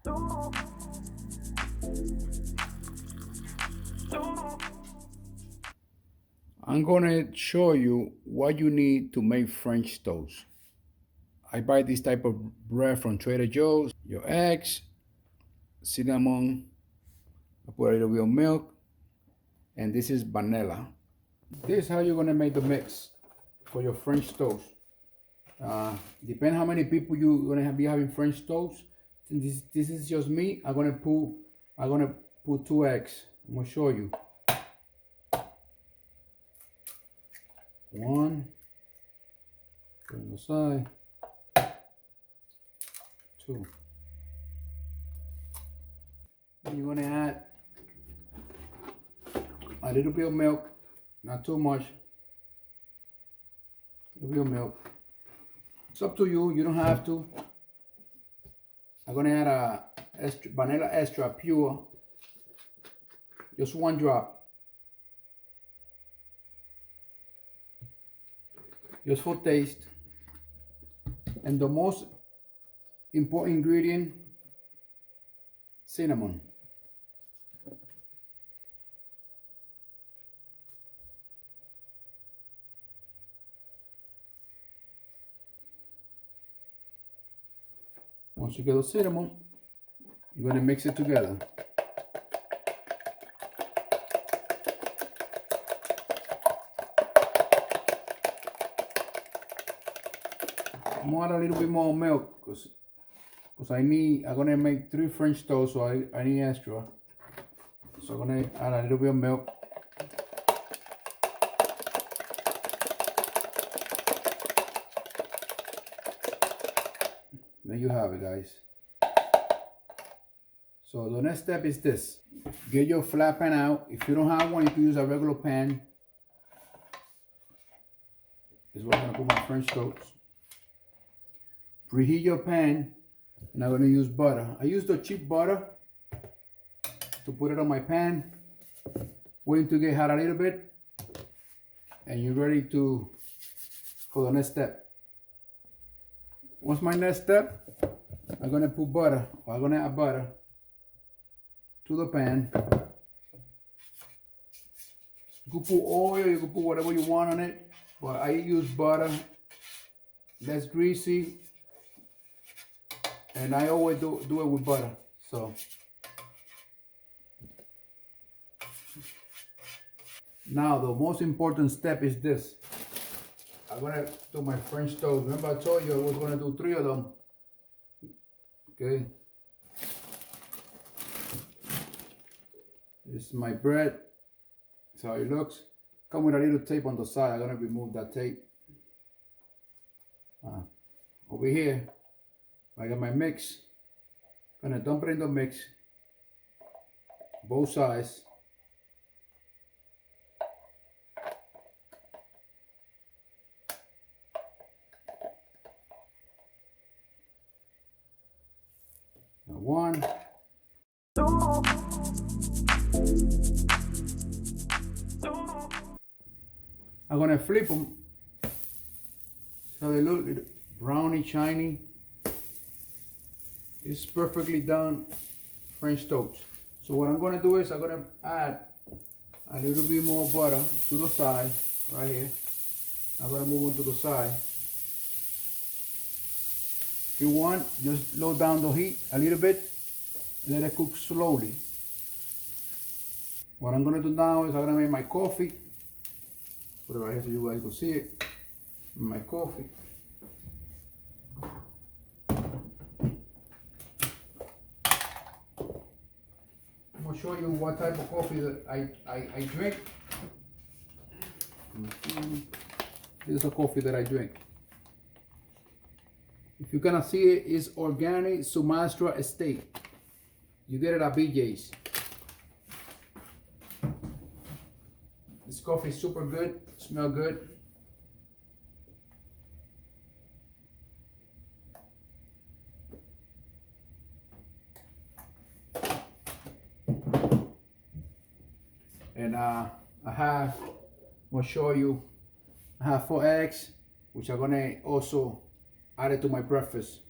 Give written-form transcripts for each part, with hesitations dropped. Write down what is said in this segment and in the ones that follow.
I'm gonna show you what you need to make French toast. I buy this type of bread from Trader Joe's. Your eggs, cinnamon, I put a little bit of milk, and this is vanilla. This is how you're gonna make the mix for your French toast. Depend how many people you're gonna be having French toast. Since this is just me. I'm gonna put 2 eggs. I'm gonna show you. One, put on the side. Two. And you're gonna add a little bit of milk, not too much. A little bit of milk. It's up to you. You don't have to. I'm gonna add a vanilla extra pure, just 1 drop, just for taste. And the most important ingredient, cinnamon. Once you get the cinnamon, you're gonna mix it together. I'm gonna add a little bit more milk because I'm gonna make 3 French toast, so I need extra. So I'm gonna add a little bit of milk. There you have it, guys. So the next step is this. Get your flat pan out. If you don't have one, you can use a regular pan. This is where I'm gonna put my French toast. Preheat your pan, and I'm gonna use butter. I use the cheap butter to put it on my pan. Waiting to get hot a little bit, and you're ready for the next step. What's my next step? I'm gonna add butter to the pan. You could put oil, you could put whatever you want on it, but I use butter, less greasy, and I always do it with butter. So now the most important step is this. I'm gonna do my French toast. Remember I told you I was gonna do 3 of them. Okay. This is my bread. That's how it looks. Come with a little tape on the side. I'm gonna remove that tape. Over here, I got my mix. Gonna dump it in the mix. Both sides. One. I'm gonna flip them so they look browny, shiny. It's perfectly done French toast. So what I'm gonna do is I'm gonna add a little bit more butter to the side, right here. I'm gonna move them to the side. If you want, just low down the heat a little bit, let it cook slowly. What I'm gonna do now is I'm gonna make my coffee. Put it right here so you guys can see it. My coffee. I'm gonna show you what type of coffee that I drink. This is a coffee that I drink. If you cannot see it, it's organic Sumatra Estate. You get it at BJ's. This coffee is super good, smell good. And I'm gonna show you, I have 4 eggs, which I'm gonna also add it to my breakfast.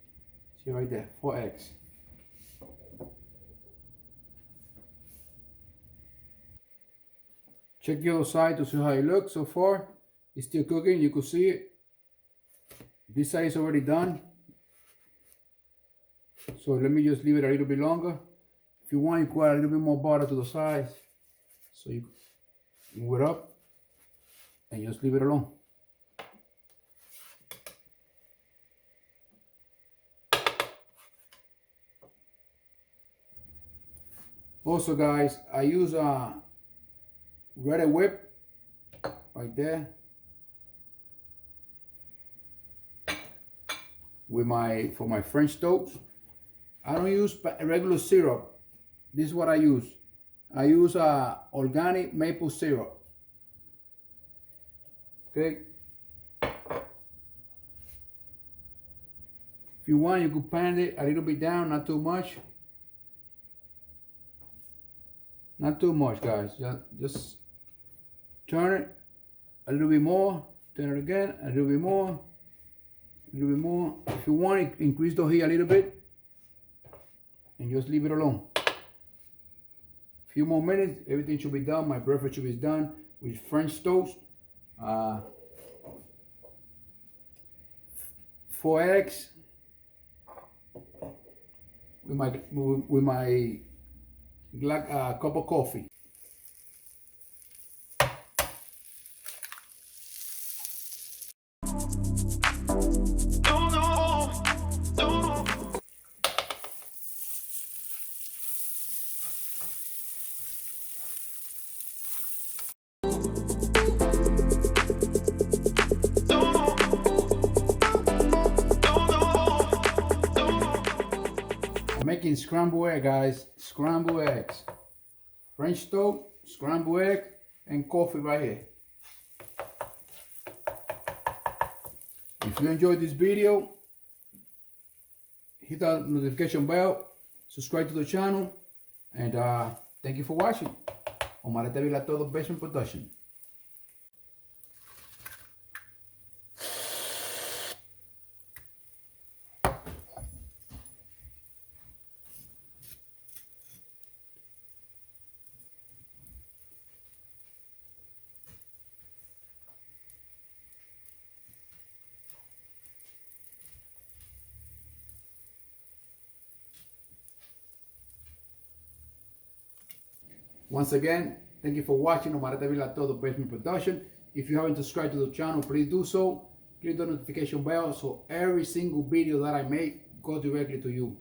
See right there, 4 eggs. Check the other side to see how it looks so far. It's still cooking, you can see it. This side is already done. So let me just leave it a little bit longer. If you want, you can add a little bit more butter to the sides. So you move it up and just leave it alone. Also guys, I use a Ready whip right there with for my French toast. I don't use regular syrup. This is what I use. I use organic maple syrup. Okay. If you want, you could pan it a little bit down, not too much. Not too much, guys. Just turn it a little bit more. Turn it again, a little bit more. A little bit more. If you want, increase the heat a little bit. And just leave it alone. A few more minutes, everything should be done. My breakfast should be done with French toast. 4 eggs with my cup of coffee. I'm making scrambled egg, guys. Scrambled eggs. French toast, scrambled egg, and coffee right here. If you enjoyed this video, hit that notification bell, subscribe to the channel, and thank you for watching. Omarete Vilato, the basement production. Once again, thank you for watching Omarete Vilato, the basement production. If you haven't subscribed to the channel, please do so. Click the notification bell so every single video that I make goes directly to you.